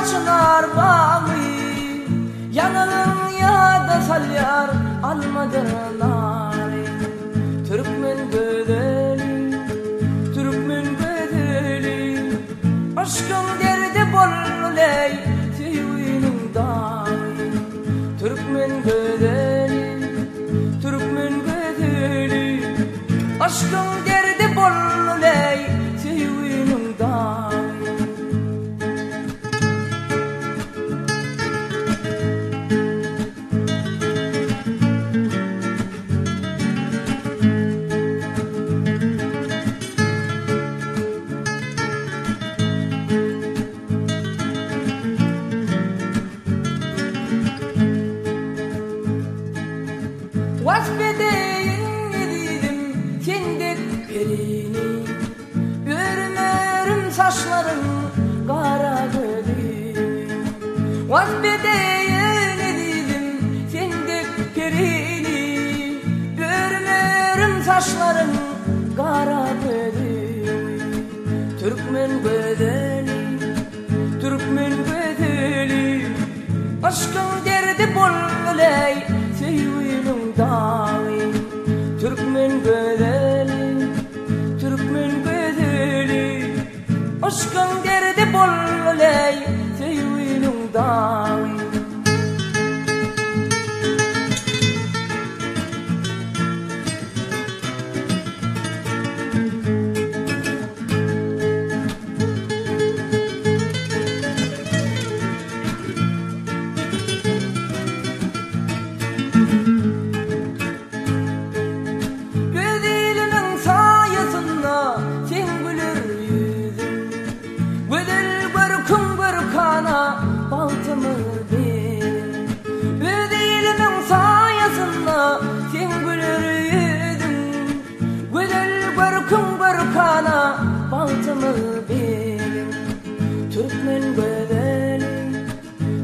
çınar bağımı, yanılın ya da salyar almadılar. Türkmen bedeli, Türkmen bedeli, aşkın derdi bolley tüyünün dağı. Türkmen bedeli, Türkmen bedeli, aşkın derdi bolley tüyünün dağı. Vasfedeyim dedim kendik pelini, örmerim saçların kara gölü. Vasfedeyim dedim kendik pelini, örmerim saçların kara gölü. Türkmen bedeli, Türkmen bedeli, aşkın derdi bolley tüyünün dağı. Türkmen bedeli, Türkmen bedeli, aşkın derdi bolley tüyünün dağı. Baltımı verin, ödeylimin sayesinde sen gülür yüzün. Güzel görkün görkana baltımı verin. Türkmen bedeli,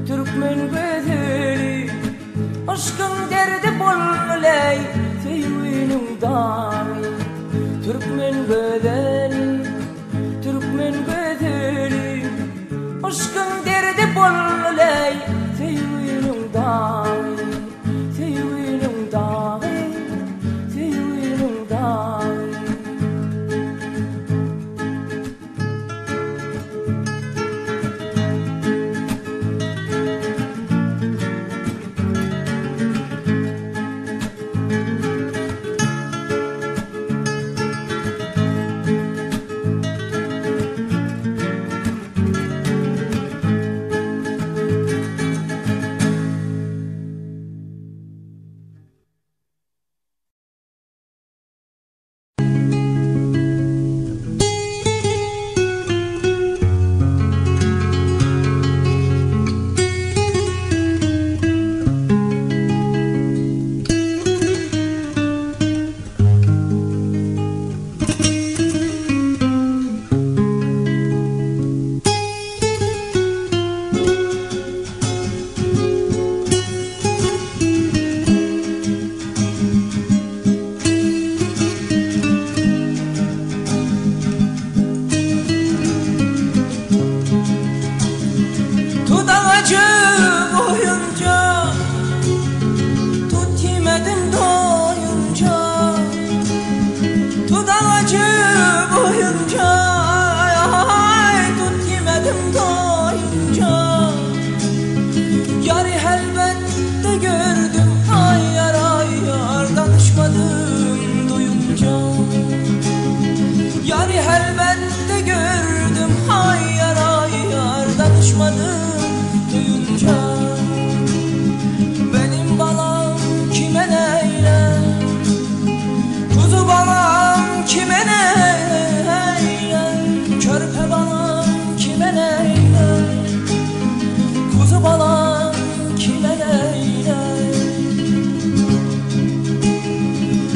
Türkmen bedeli, aşkın derdi bolley tüyünün dağı. Türkmen bedeli, Türkmen bedeli, aşkın derdi bolley tüyünün dağı. Tüyünün dağı, tüyünün dağı.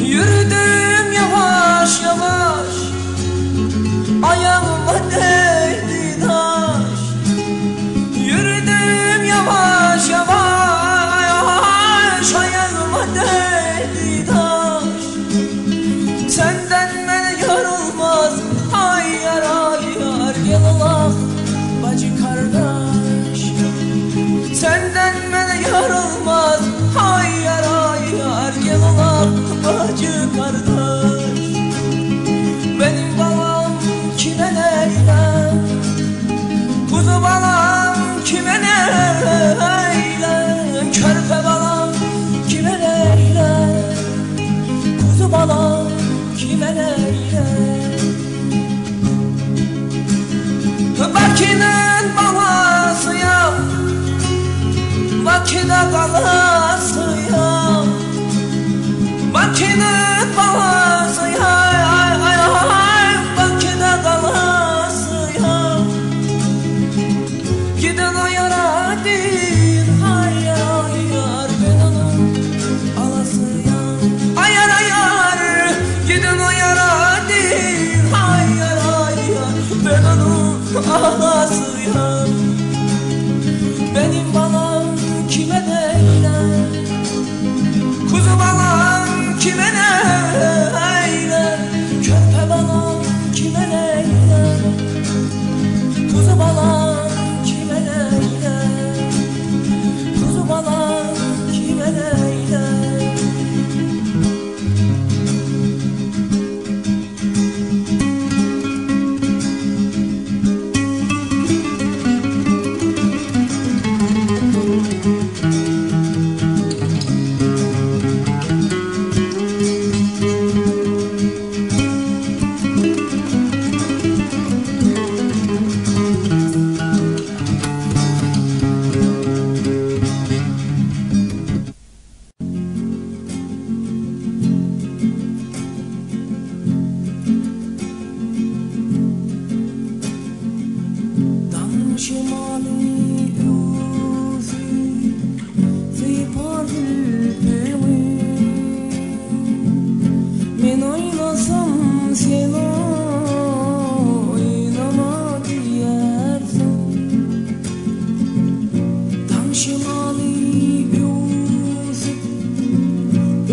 Yürüdüm yavaş yavaş, ayağıma değdi taş. Bakıda kalasıyam, Bakı'nın balasıyam, Bakıda kalasıyam. Giden o yara değil, hayır ben onu alasıyam. Ayar ayar, giden o yara değil, hayır ben onu alasıyam. Benim balam kime değiller, kuzu balam kime değiller, körpe balam kime değiller, kuzu balam kime değiller, kuzu balam kime değiller. Men oynasam sen oynama diyersin. Tam şimali yüzüp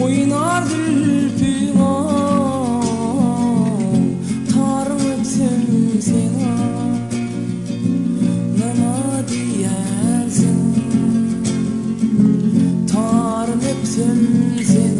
oynar dülpüm tarıpsın sen oynama diyersin. Tarıpsın sen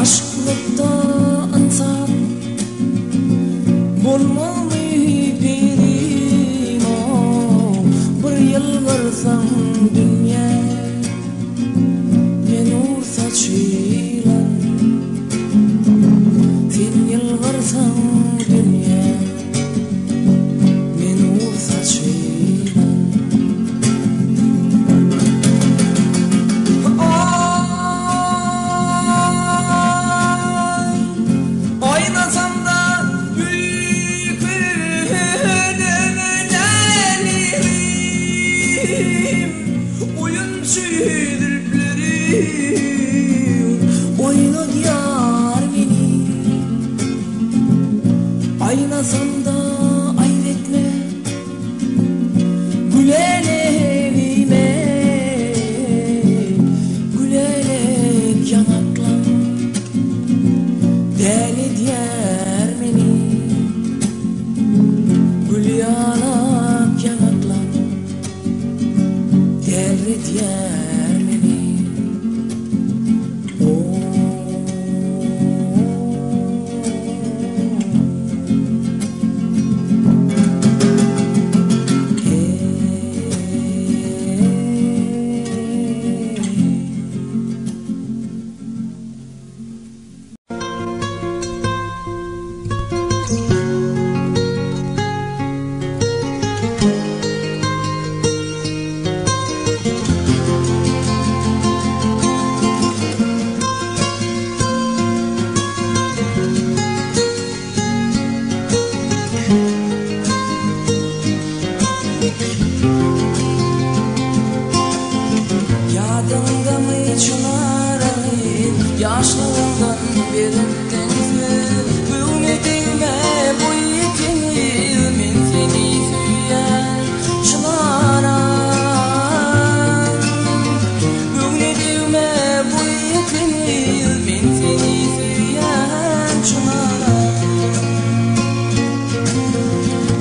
aşklıkta insan bulmalı birim o. Bir yıl varsam dünya men nur saçılan, sen yıl varsam dünya men nur saçılan. erendense Bugüne değme bu yetini men seni süyen çınara Bugüne değme bu yetini men seni süyen çınara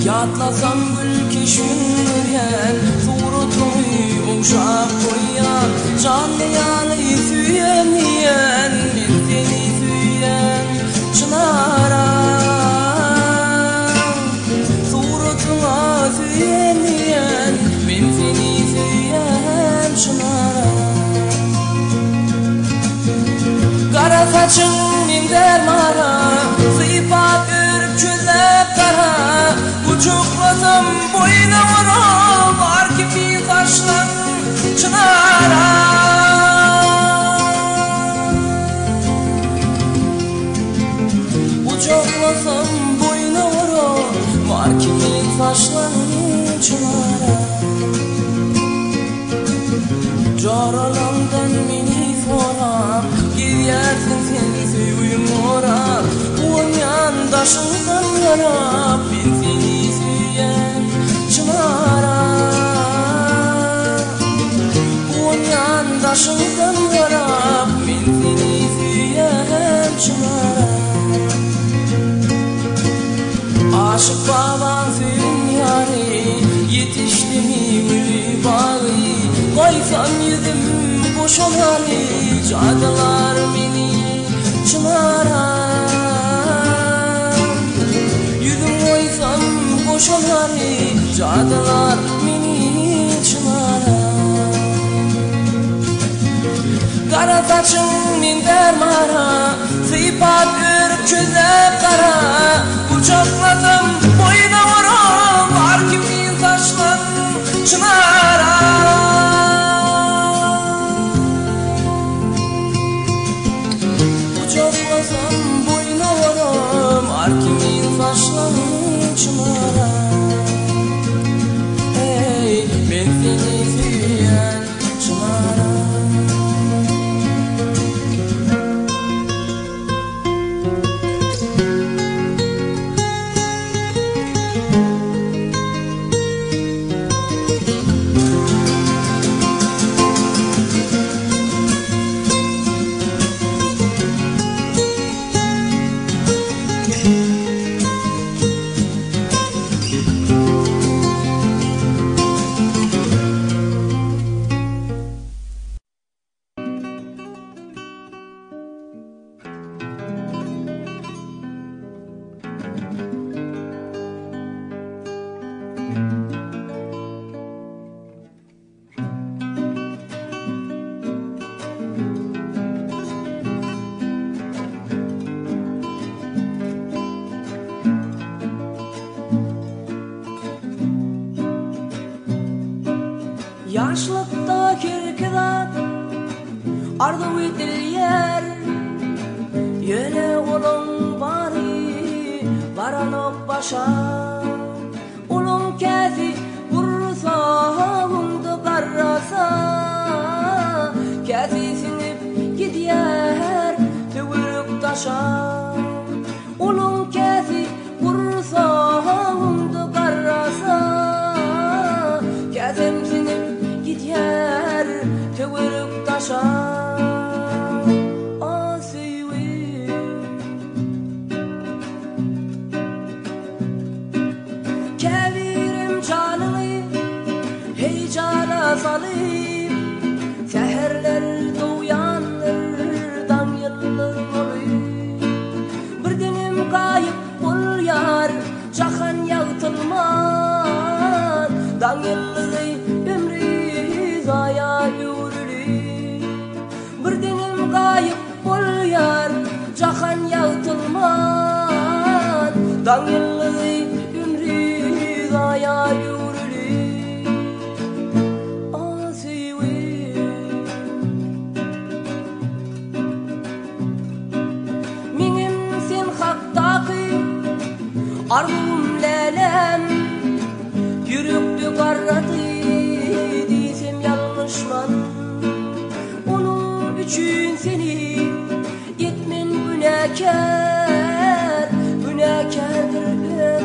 Yatlasam gül keşünüryen Surutumu okşap koyan Canlı yanı süyemeyen Men seni süyen çınara Surutuna süyemeyen Men seni süyen çınara Kara saçın min dermara Sıfat örüp çözep kara Uçuklasam boyuna vura Var ki bir taşlan çınara Uçuklasam boyuna vura Var ki bir taşlan çınara Caralandan meni sorar Gidersin sen suyum orar O yandaşından yarab Ben seni süyen çınara O yandaşından yarab Ben seni süyen çınara Aşık baban suyun yari Yetişti mi gülü bağı Koysam yüzüm boşalar Cadılar beni çınara Yüzüm koysam boşalar Cadılar beni çınara Kara saçın min dermara Sıfat örüp çözep kara Uçaklasam boyuna vura Var ki min taşlan çınara Uçaklasam boyuna varam Var kimin saçlarını çınara Hey ben seni süyen çınara Yaşlıkta kirkidat ardı uydur yer Yöne olun bari baranıp başa Ulun kezi vursa hundu karrasa Kezi sinip gidiyer tüvürük taşa Ulun kezi vursa hundu karrasa Kezim sinip gidiyer tüvürük taşa Asiwi Kevirim canını heyecana salayım Seherler doğuyandır dan yıllar olayım Bir dinim kayıp bul yar Çakan yağıtılmaz dan yılları ömrü zaya yürürüm Bir dinim kayıp bul yar Çakan yağıtılmaz dan yılları ömrü zaya yürürüm Arzum lelem yürüktü karratı Diysem yanlışman Onun için seni etmen güne günahkar, günahkardır hep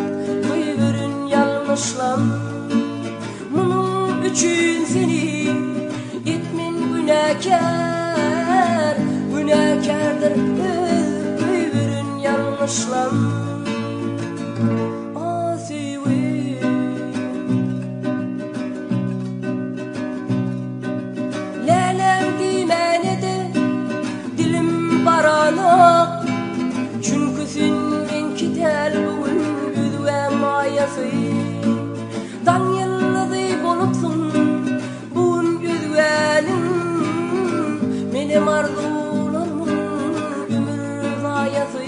kıyvırın yanlışlam. Bunun üçün senin itmin günahkar, günahkardır hep kıyvırın yanlışlam. Çünkü senin kitel bugün yüzüğem ayası dan yıldızı bolupsun bugün yüzüğenin benim arzularımın ömür ayası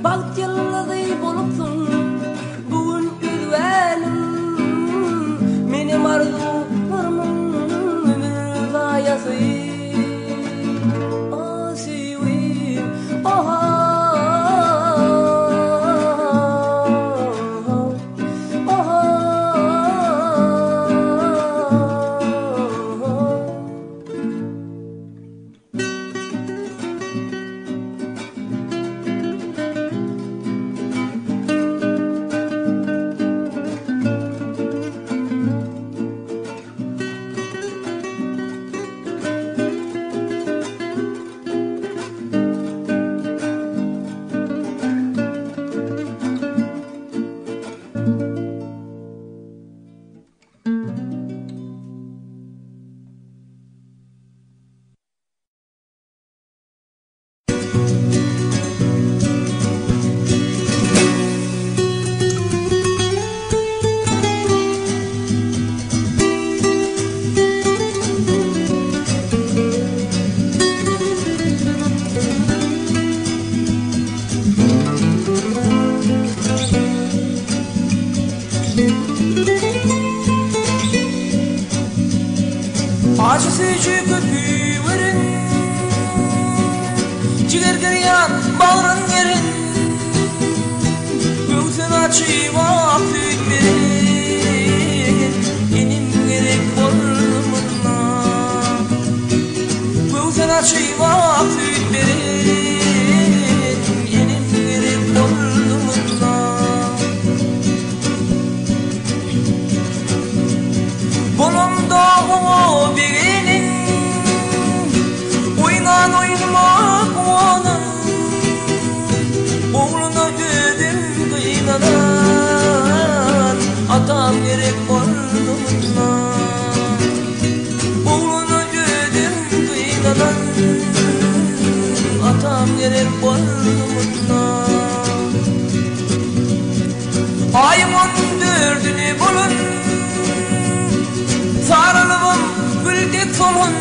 balık yıldızı bolupsun bugün yüzüğenin benim arzularımın ömür ayası. Acısıcı köpüğün ciğer gıryan bağrın yerin gözün açıp affet verin inim gerek bolmuna gözün açıp affet verin inim gerek bolmuna bolumda o birinin oynamak onun oğluna ödüm kıynanan atam gerek bolmuna oğluna ödüm kıynanan atam gerek bolmuna ayımın dördünü bulun sarılığım güldek solun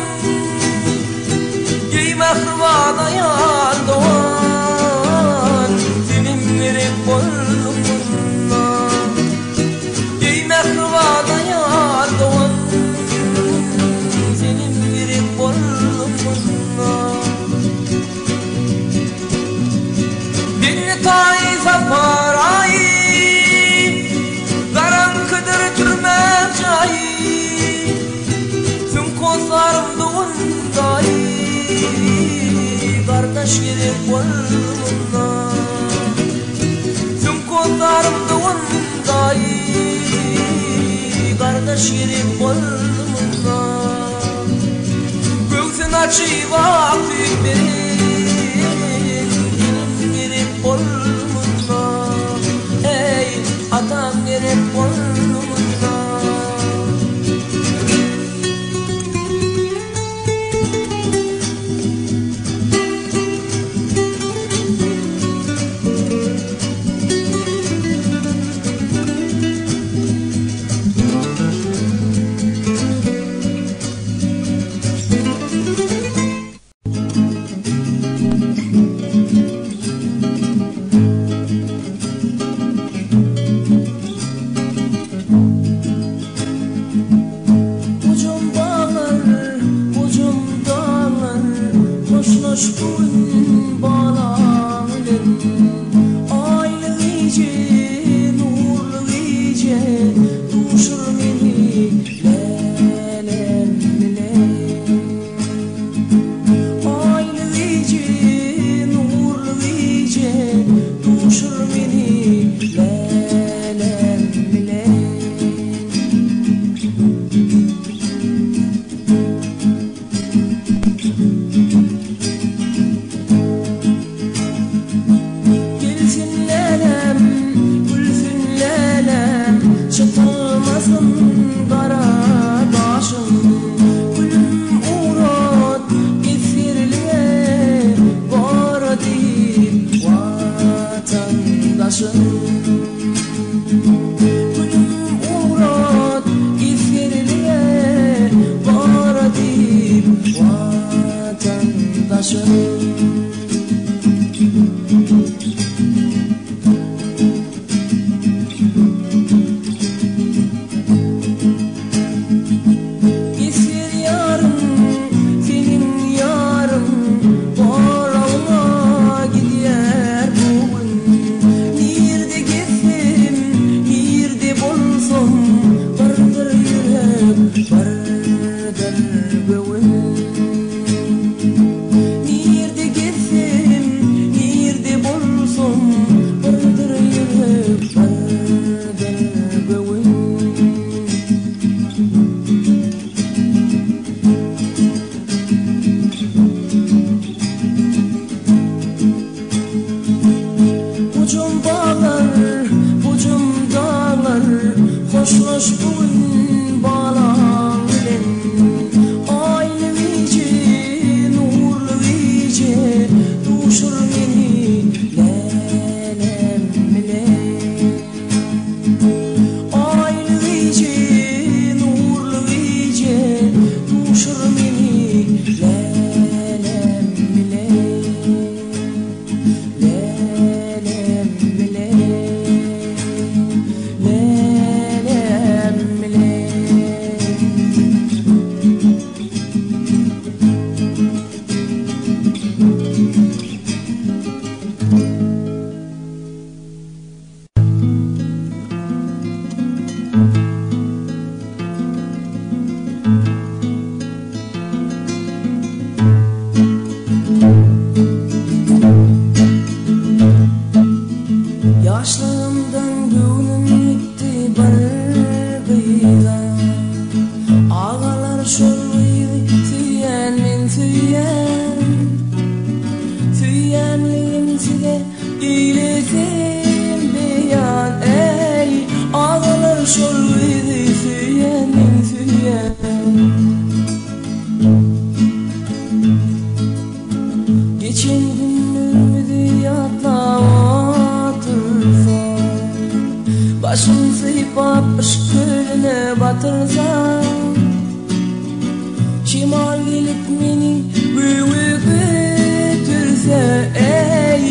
Yeymekvada yar doğan senin gerek bolmuna Yeymekvada yar doğan senin gerek bolmuna Beni tayza parayı Garankıdır türme cayı Kozlarım doğundayı kardeş gerek bolmuna Tüm kozlarım doğundayı kardeş gerek bolmuna Göğsün açıp affet verin inim gerek bolmuna Ey atam gerek bolmuna taşın. Gülüm uğrat ifirliğe var edip vatandaşın. Hoş bugün bağlan bilen aylı vice, nurlu vice duşur beni lelem bile. Aylı vice, nurlu vice duşur beni lelem bile. Lelem bile. Yaşlarımdan gönlüm gitti bargıyla. Ağalar şöyleydi tüyen men tüyen. Tüyenliğim size iletim beyan. Ey ağalar şöyleydi tüyen men tüyen. Geçen günlerimi yatlattırsa, başım sıypap ışkırına batırsa, şimal gelip beni büyük götürse, ey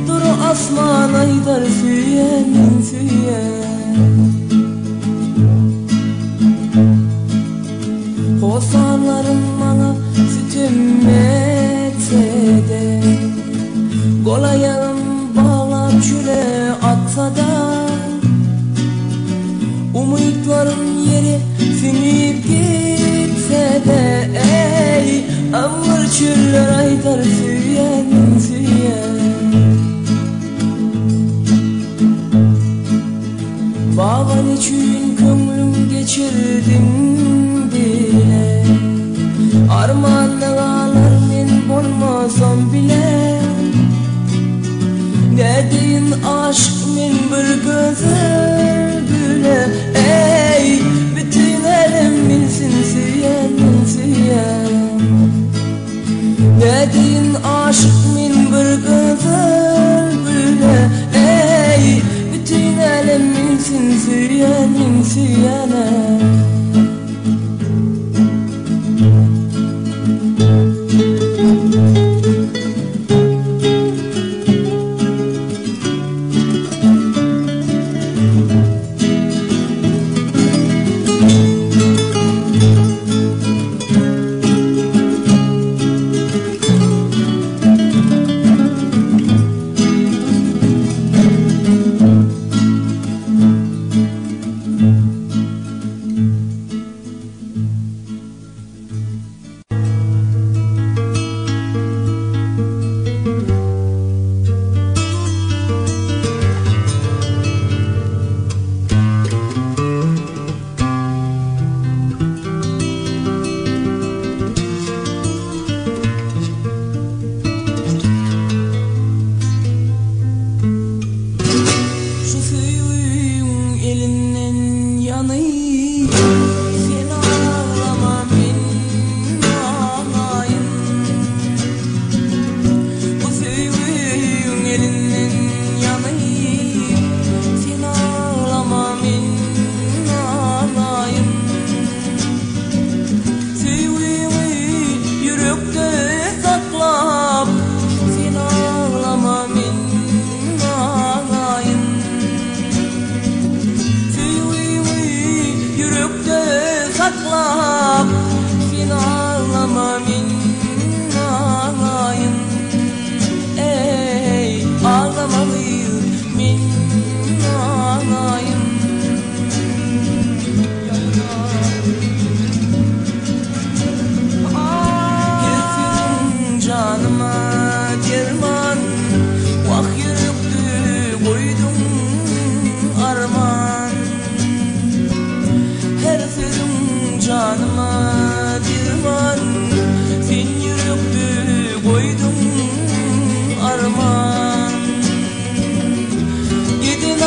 dur asman aydar süyen süyen. Hosanlarım bana sütüm etse de, kol ayağım bağlap çüle atsa da, umutlarım yeri sünüp gitse de, ey ağır çüller aydar süyen süyen. Bağın için kömlüm geçirdim bile, armağanlar men bolmasam bile. Nedeyin aşk men bir gözür güle, ey bütün elim bilsin süyen süyen. Nedeyin aşk men bir gözür güle, ey bütün elim bilsin süyen süyene.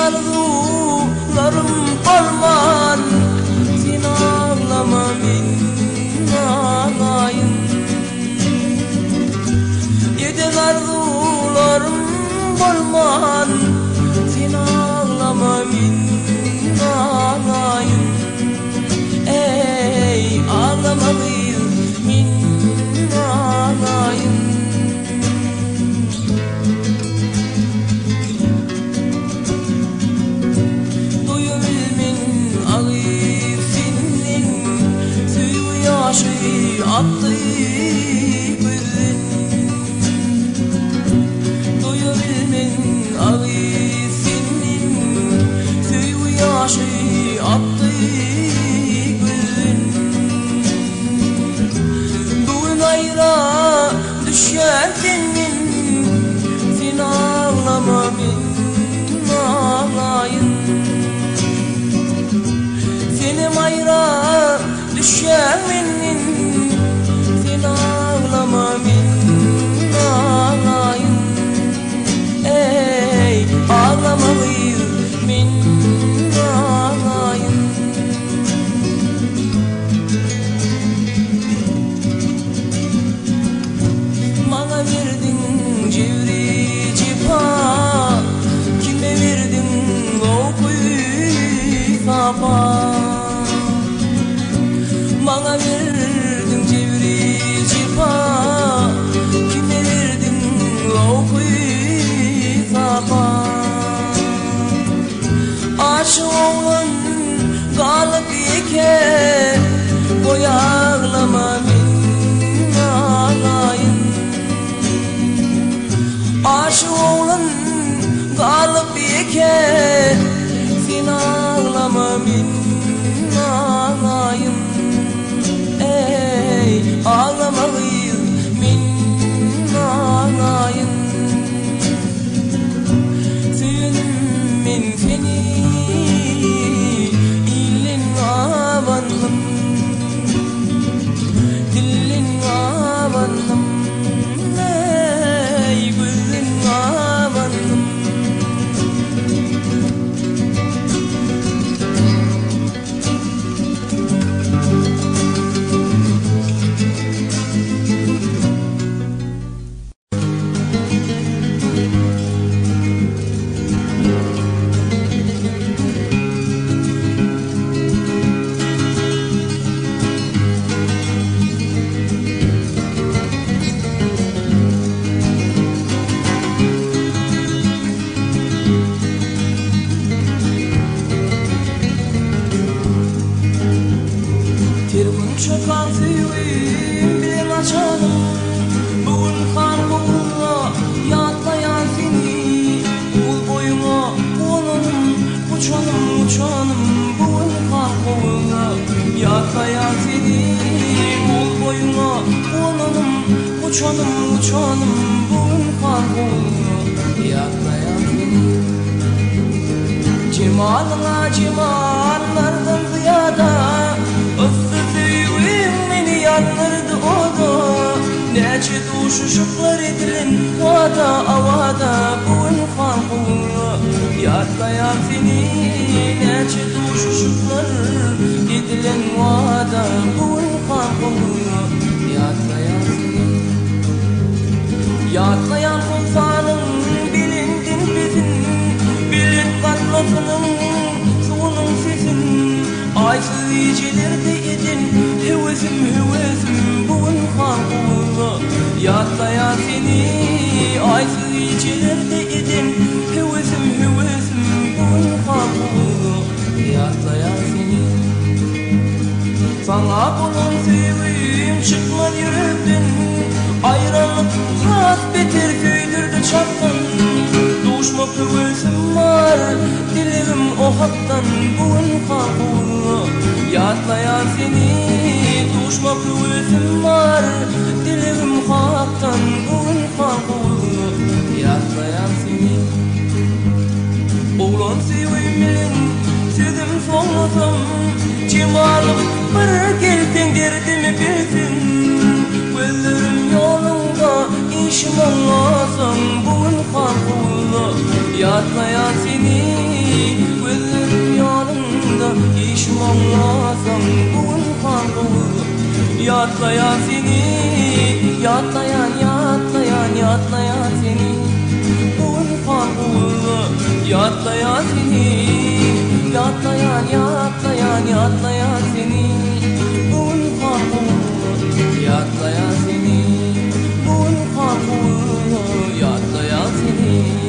arzularım arman, sen ağlama min ağlayın. Yeden arzularım arman, sen ağlama min ağlayın. Ey ağlamalıyım min ağlayın. Attı gözün, doyabilmen ağısının suyu yaşı attı gözün. Bugün ayra düşerkenin sen ağlama min ağlayın. Senin ayra düşermenin ağlama min ağlayın. Ey ağlamalıyım min ağlayın. Bana verdin cevri cipa, kime verdin okuyu sapa. Bana verdin cevri cipa, kime verdin okuyu sapa. Aşık olan kalıp iken koy ağlama min ağlayın. Aşık olan kalıp iken sen ağlama min ağlayın. Ey ağlamalıyım min ağlayın. Söyünüm min seni ilin avanım, dilin avanım, ey gözün avanım. Çakan suyum bilen açalım, bugün kan koğuna yatlayan seni. Ul boyuma konum, uçanım uçanım, bugün kan koğuna yatlayan seni. Ul boyuma konum, uçanım uçanım, bugün kan koğuna yatlayan seni. Cemalına cemallardan ziyada yanırdı o da, nece duşuşuklar edilen vada avada, bugün farkına yatlayan seni. Nece duşuşuklar edilen vada, bugün farkına yatlayan seni. Yatlayan kumsalın bilindin bizim, bilin katlasının suğunun sesin. Aysız iyicelerde edin hevesim hevesim, bugün farkına yatlayan seni. Aysız iyicelerde edin hevesim hevesim, bugün farkına yatlayan seni. Sana bunun seveyim çıkma yürekten, ayrılık has beter köydürdü çaptan. Duşmak hevesim var dilerim o hattan, bugün farkına yatlayan seni. Duşmak hevesim var dilerim hattan, bugün farkına yatlayan seni. Oğlan seveyim sözüm sonlasam, cemalım bir gelsen derdimi bilsin. Gözlerim yolunda işim anlasam, bugün farkına yatlayan seni. yatlayan seni, yatlayan seni, bugün farklı yatlayan seni, yatlayan seni, bugün farklı yatlayan seni, bugün farklı yatlayan seni.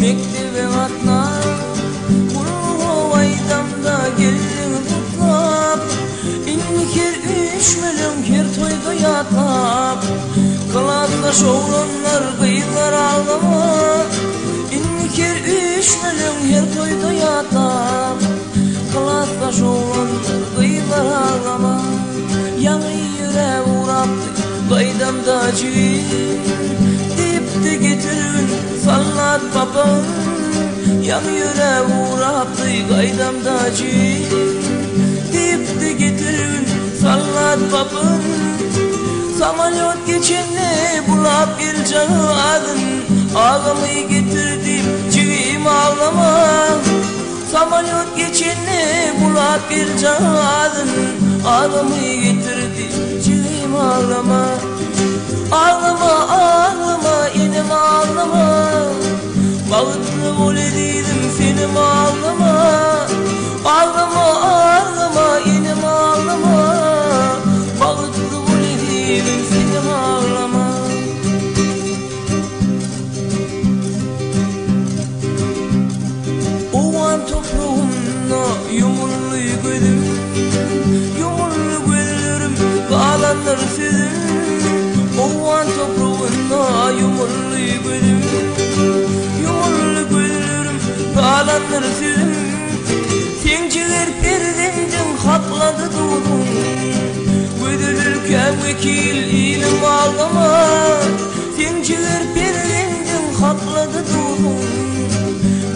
Mektebi atlar Ulu aydamda gelin tutlap İnnikir 3 milyon her toyda yatap Kılatla şoğlanlar kıyılar ağlama İnnikir 3 milyon her toyda yatap Kılatla şoğlanlar kıyılar ağlama Yanı yüreğe uğraptı kaydamda cüğün Dipti getirin sallat babam Yan yüreğe uğraptı kaydamda cüğün Dipti getirin sallat babam Samalyot geçenle bulap geleceği adın Ağlamayı getirdim cüğüm ağlama Samolyot geçini bulak bir cadın ağlamı getirdi cilim ağlama. Ağlama ağlama inim ağlama, bağıtlı ol ediydim senim ağlama. Ağlama ağlama inim ağlama, bağıtlı ol ediydim senim ağlama. Ovan toprağımda yumurlu gözüm, yumurlu gözlerim bağlanır sözüm. Ovan toprağında yumurlu gözüm, yumurlu gözlerim bağlanır sözüm. Senciler perdemden kapladı dudum, gözülürken vekil ilim ağlama. Senciler perdemden kapladı dudum,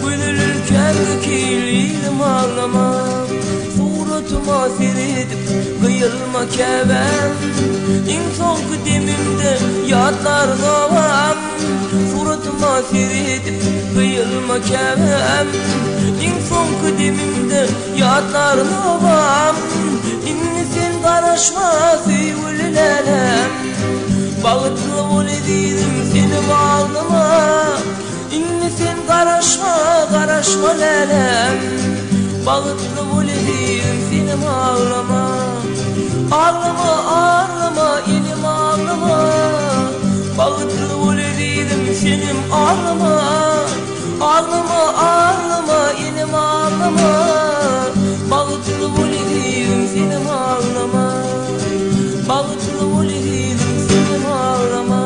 gözülürken vekil ilim ağlama. Suratıma seyredip kıyılma kevem, İnsan kıdemimde yatlar gavam. Suratıma seyredip kıyılma kevem, İnsan kıdemimde yatlar gavam. İnni sen karışma sevgililerim, bağıtlı ol ediydim senim ağlama. İnni sen karışma karışma lelem, bağıtlı ol ediydim senim ağlama. Ağlama ağlama ilim ağlama, bağıtlı ol ediydim senim ağlama. Ağlama ağlama ilim ağlama, bağıtlı ol ediydim senim ağlama. Bağıtlı ol ediydim senim ağlama.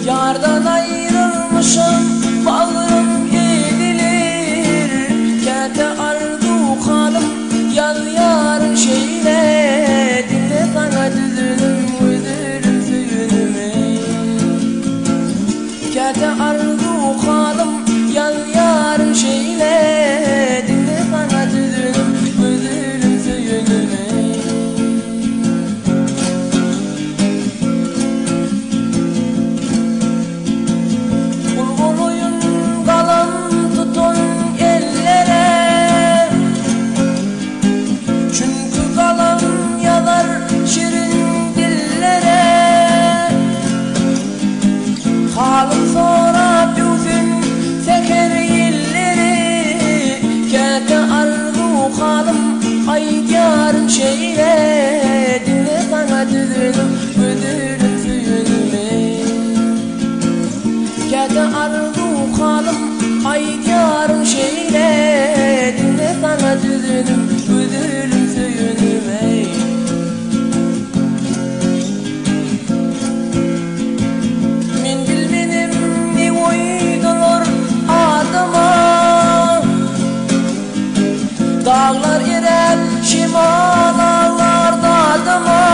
Yardan ayrılmışım bağrım eğilir, kete ardu kalım yan yarın şeyle. Dinle sana düzülüm üzülüm suyunum, kete ardu kalım yan yarın şeyle. Dinle sana düzülüm üzülüm suyunum. Şeyle dinle sana düzülüm ödülüm suyunum. Kete ardu kalım ay yarın şeyle. Dinle sana düzülüm ödülüm suyunum. Min bilmedim ne koydular adıma, dağlar erer şimal ağlarda adıma.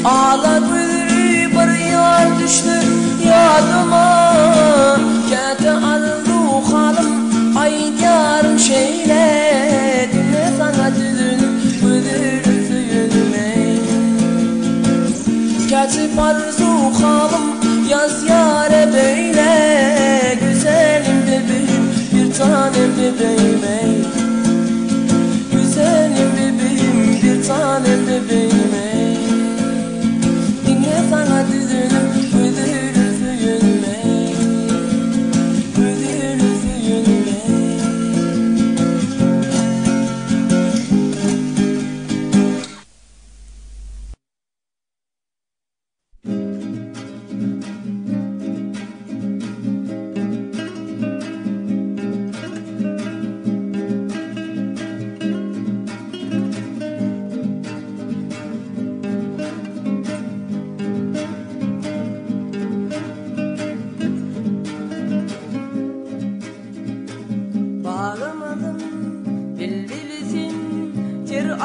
Ağlar büyür bir yar düştü yadıma. Kete ardu kalım ay yarım şeyle. Dinle sana düzülüm ödülüm suyunum. Kete arzu kalım yaz yare böyle. Güzelim bebeğim bir tanem bebeğim. Güzelim bebeğim bir tanem bebeğim. Dinle sana düzülüm ödülüm suyunum. Ödülüm suyunum.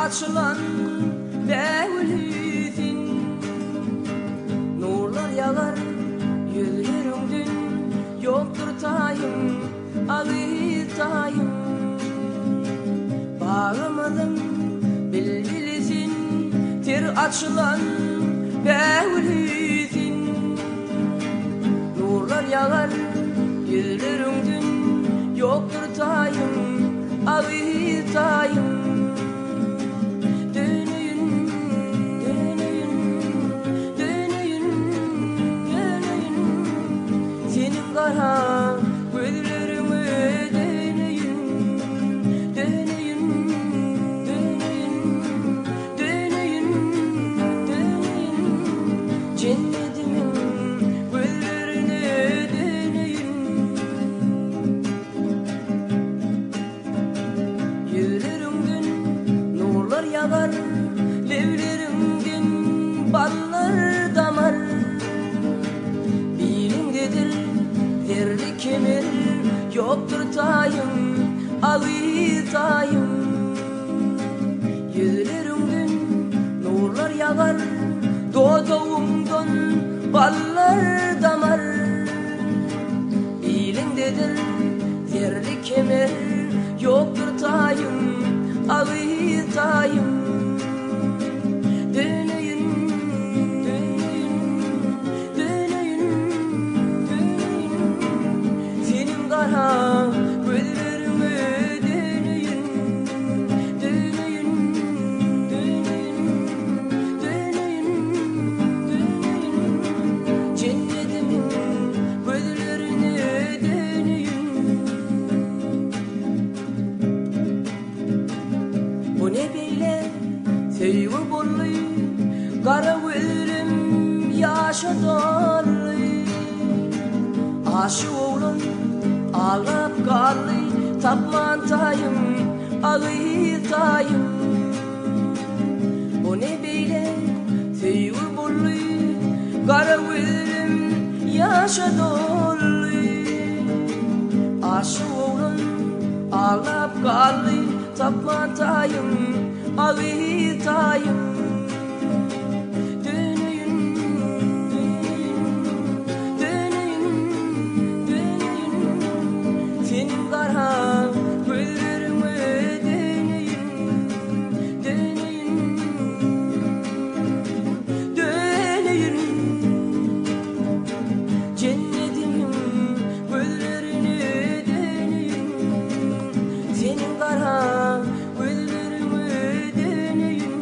açılan mevlidin nurlar yağar yüzlerimden yoktur tayım ağıtayım bağlamadım bilbilizin ter açılan mevlidin nurlar yağar yüzlerimden yoktur tayım ağıtayım Kara gözlerimi deneyin, deneyin, deneyin, deneyin, deneyin. Cennetimin gözlerini deneyin. Yüzlerimden nurlar yağar, levlerimden ballar damar. Bilimdedir derdi kemir yoktur tayım ağıtayım yüzlerimden nurlar yağar doğduğumdan ballar damar bilimdedir derdi kemir yoktur tayım ağıtayım kara gözlerimi deneyin, deneyin, deneyin, deneyin, deneyin. Cennetimin gözlerini deneyin. Bu ne böyle sevgi bollu kara gözlerim yaşa dollu aşık oğlum ağlap karlı tapman tayım ağıtayım o ne beyle sevgi bollu kara gözlerim yaşa dollu aşık oğlum ağlap karlı tapman tayım ağıtayım kara gözlerimi deneyin, deneyin, deneyin. Cennetimin gözlerini deneyin, senin kara gözlerimi deneyin.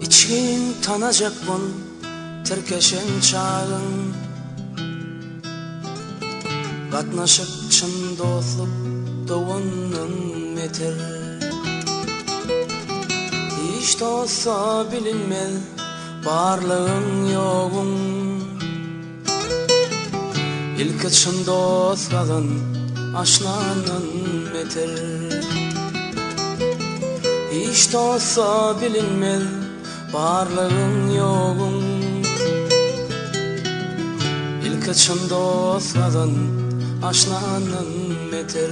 İçkin tanacak bun terkeşen çağın katnaşık çın dostluk doğunun meter hiç dostsa bilinmez varlığın yoğun ilk çın dost kalın aşnanın meter hiç dostsa bilinmez varlığın yoğun ilk çın dost kalın aşnanın meter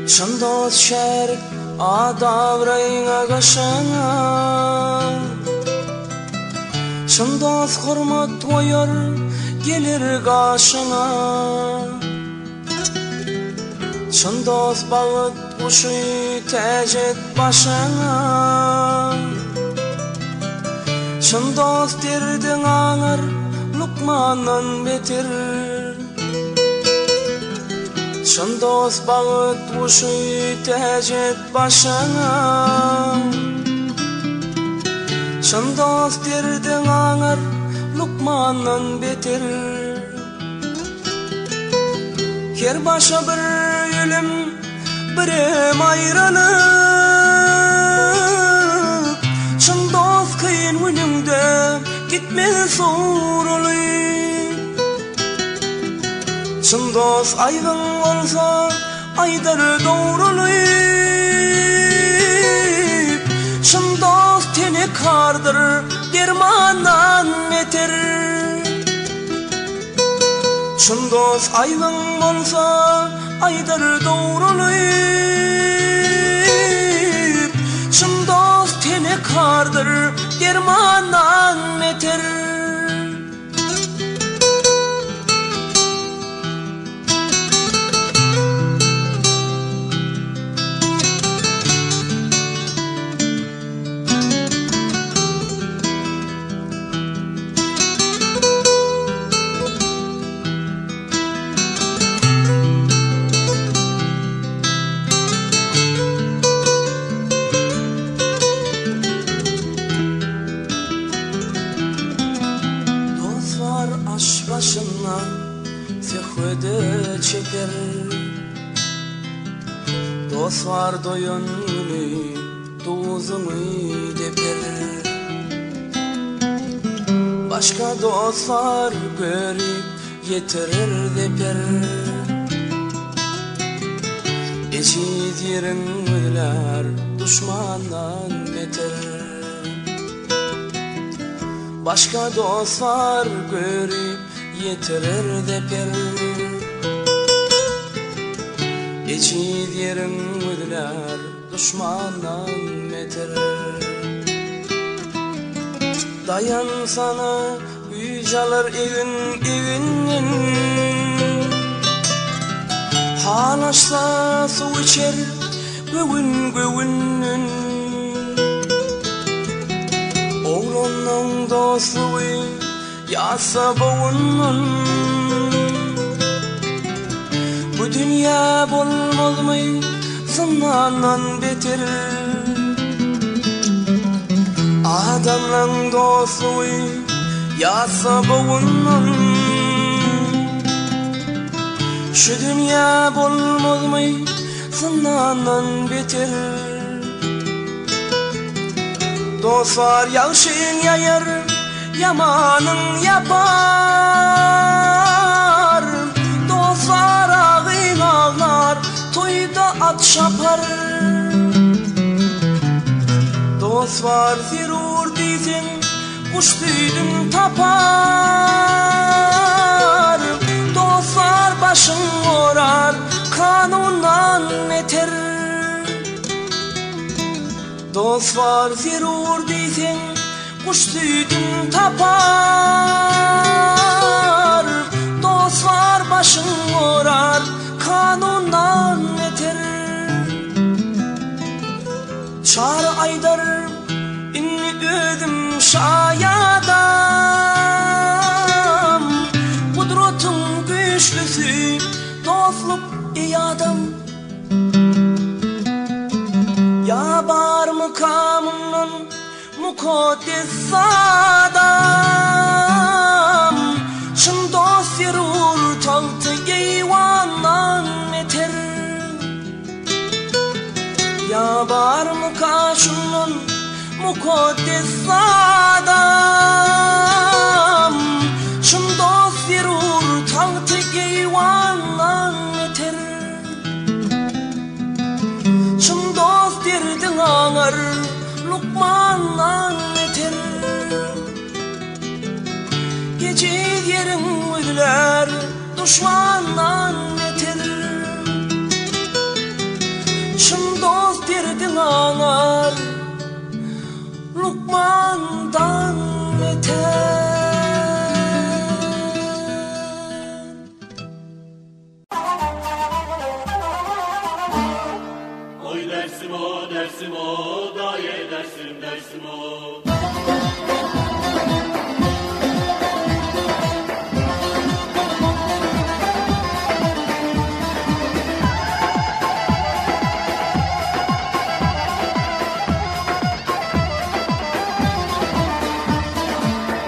çın dost şerik Adavrayına kaşana Şın dost hurmat koyar gelir kaşına Şın dost bağıt kuşu tecet başına Şın dost derdin ağır Lukmanın betir Şın dost bağıt kuşu tecet başına Şın dost derdin ağır Lukmanın betir Her başa bir ölüm birim ayrılık Şın dost kıyın önümde gitmez zorulu Şın dost aygın olsa aydır doğrulu Şın dost teni kardır dermandan beter Şın dost aygın olsa aydır doğrulu Şın dost teni kardır dermandan beter Aş başından zehvede çeker Dost var doyunlu tuzunu deper Başka dost var görüp yetirir deper Eşit yerin müller düşmandan beter Başka dost var görüp yetirir deper Eşit yerin müdüler düşmandan beter Dayan sana yüceler evinin Halaşsa su içer göğünün Oğlunun dostluğu yasa boğunun Bu dünya bulmaz mı zınnanan beter Adamın dostluğu yasa boğunun Şu dünya bulmaz mı zınnanan beter Dost var yağışın yayar, yamanın yapar Dost var ağın ağlar, toyda at şapar Dost var zirur dizin, kuş tüydün tapar Dost var başın orar, kanundan eter Dost var zirur diysen kuş tüydün tapar Dost var başın orar kanundan eter Çağrı aydar inni ödüm şayadam Kudretun güçlüsü dostluk iyi adam Ya bar mıkamının mukaddes adam Şın dost yerur tahtı geyvandan eter Ya bar mıkaşının mukaddes adam Şın dost yerur tahtı geyvandan eter Şın dost derdin ağır Lukman'dan eter Gece yerin müdüler düşmandan eter Şın dost verdin anar Lukman'dan öten. Oy dersim o, dersim o, daye dersim, dersim o.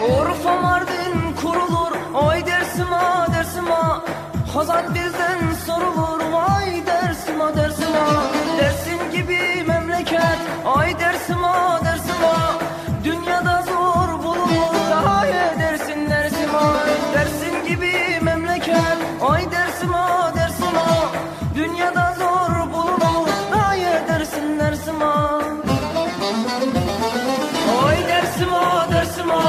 Urfa Mardin kurulur, oy Dersim o, Dersim o. Hazat bizden sorulur, vay Dersim o, Dersim o. Dersim gibi memleket, oy Dersim o, Dersim o. Dünyada zor bulunur, daha Dersim, Dersim o. Dersim gibi memleket, oy Dersim o, Dersim o. Dünyada zor bulunur, daha Dersim, Dersim o. Oy Dersim o, Dersim o.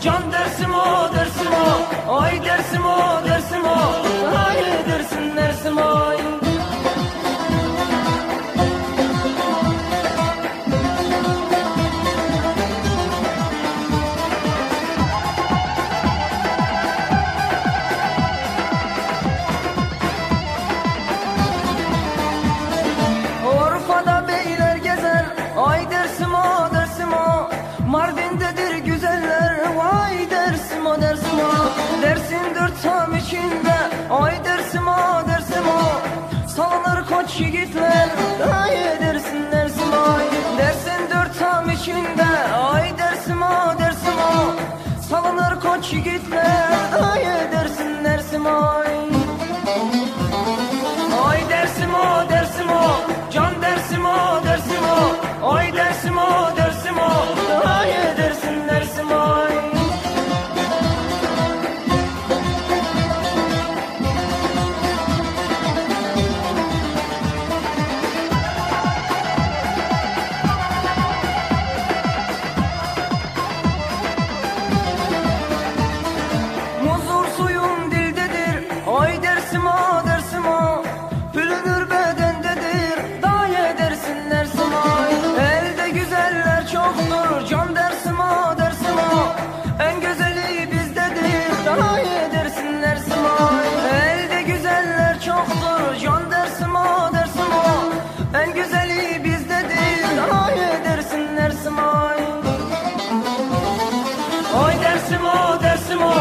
Can Dersim o, Dersim o. Oy Dersim o, Dersim o. Ay Dersim, Dersim oy. Urfa'da beyler gezer, ay Dersim o, Dersim o. Mardin'dedir güzeller, vay Dersim o, Dersim o. Dersim dört tam içinde, ay Dersim o, Dersim o. Salınır koç yiğitler, ay Dersim, Dersim oy. Dersim dört tam içinde, ay Dersim o, Dersim o. Salınır koç yiğitler, ay Dersim, Dersim oy. Oy Dersim o, Dersim o. Can Dersim o, Dersim o. Oy Dersim o, Dersim o. Ay Dersim, Dersim oy. Muzur suyun dildedir, oy Dersim o, Dersim o. Pülünür bedendedir, daye Dersim, Dersim oy. Elde güzeller çoktur, can Dersim o, Dersim o. En güzeli bizdedir, daye Dersim, Dersim oy. Elde güzeller çoktur, can Dersim o, Dersim o. En güzeli bizdedir, daye Dersim, Dersim oy. Oy Dersim o, Dersim o.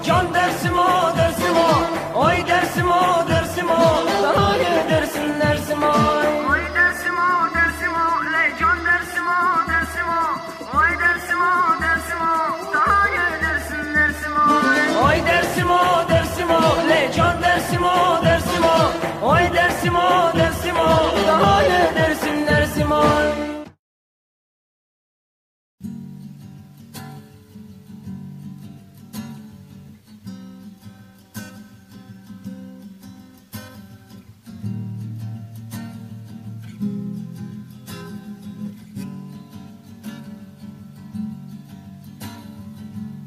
Can Dersim o, Dersim o. Oy Dersim o, Dersim o. Daha Dersim, Dersim oy. Oy Dersim o, Dersim o. Le Can Dersim o, Dersim o. Oy Dersim o, Dersim o. Daha Dersim, Dersim oy. Oy Dersim o, Dersim o. Le Can Dersim o, Dersim o. Oy Dersim o, Dersim o. Daha Dersim, Dersim oy.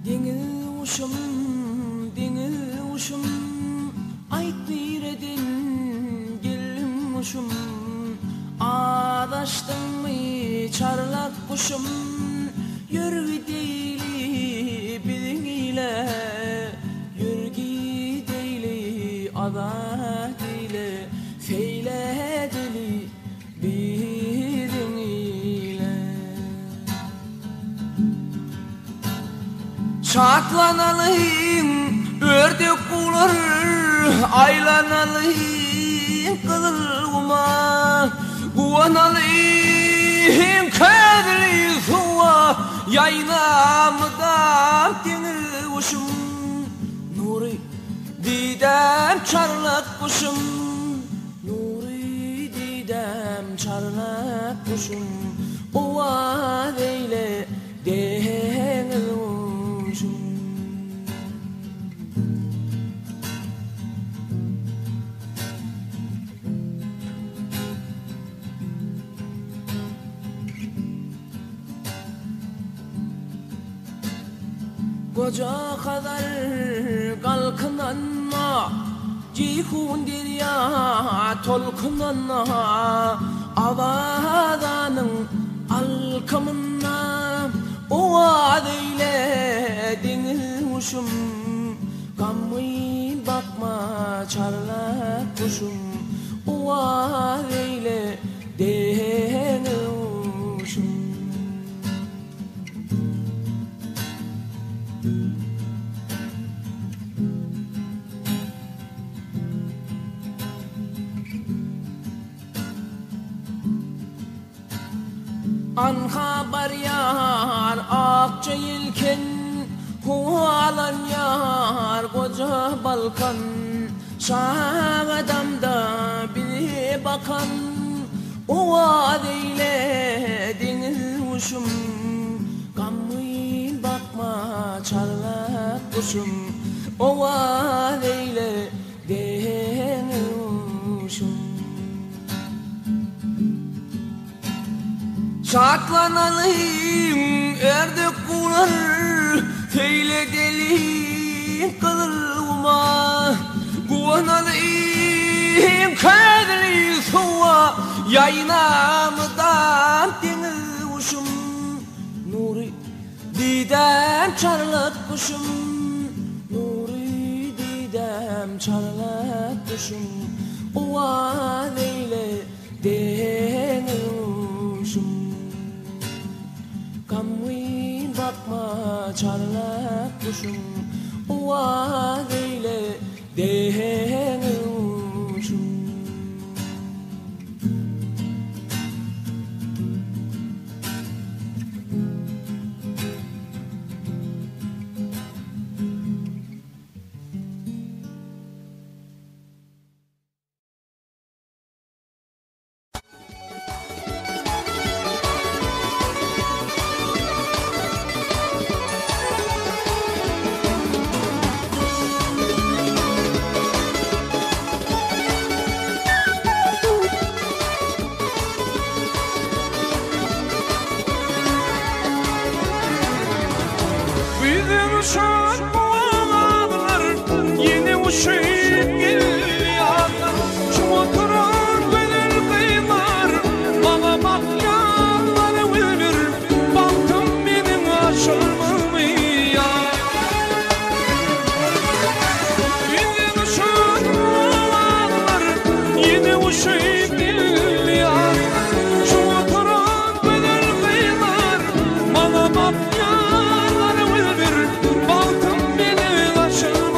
Dini uşum, dini uşum Ayt bir edin gelim uşum Adaştın mı çarlak kuşum Yürü deyli bilin ile Yürü deyli ada deyli Feyle deli bilin ile Şaklanalım, ördek bulur, aylanalım kılılma. Kuvanalım, kedli suva, yaynamda dini uşum. Nuri didem çarlak kuşum, Nuri didem çarlak kuşum. Ova deyle deniz uşum. Koca kadar kalkınanma Cihun derya tolkunanma Avadanın alkamına oğad eyledin uşum. Gammayın bakma çarlak kuşum, oğad eyledin uşum. Anha bar yar akça yelken, hualan yar koca balkan. Şah adamda bir bakan, oğad eylediniz uşum. Gammayın bakma çarlak kuşum, oğad eylediniz uşum. Şartlanalım erdek kular, feyle deli kılırma. Guvanalım kadri suva, yaynamıdan deniz uşum. Nuri didem çarlak kuşum, Nuri didem çarlak kuşum, oğad eylediniz uşum. Gammayın bakma çarlak kuşum, oğad eylediniz uşum. Bizim şan boğalar yeni uşak geliyor. Şu oturan belir kıyılar, bana bak yanları ölür. Baktım benim aşılmıyor. Bizim şan boğalar yeni uşak geliyor. Şu oturan belir kıyılar, bana bak yanları ölür. Baktım benim aşılmıyor.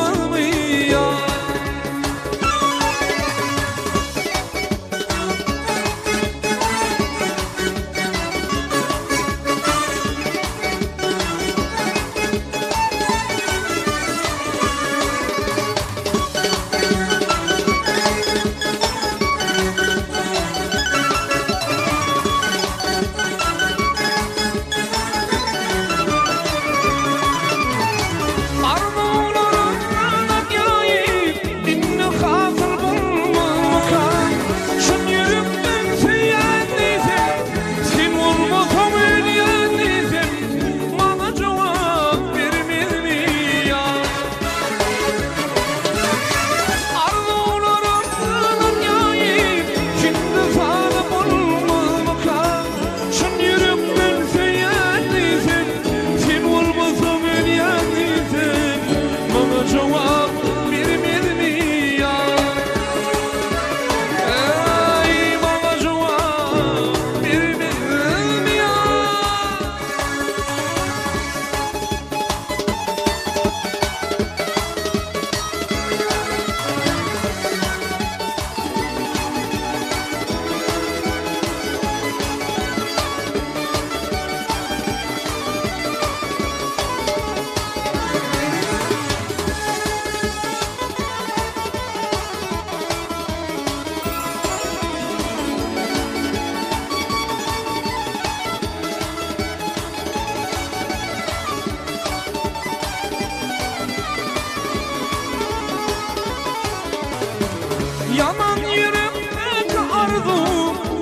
Yaman yürekte arzu,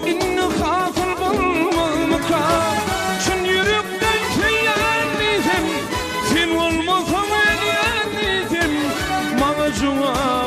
inni hasıl bulmamka. Şun yürekten seyyarlıyım, sen olmasan eliyarlıyım. Bana cevap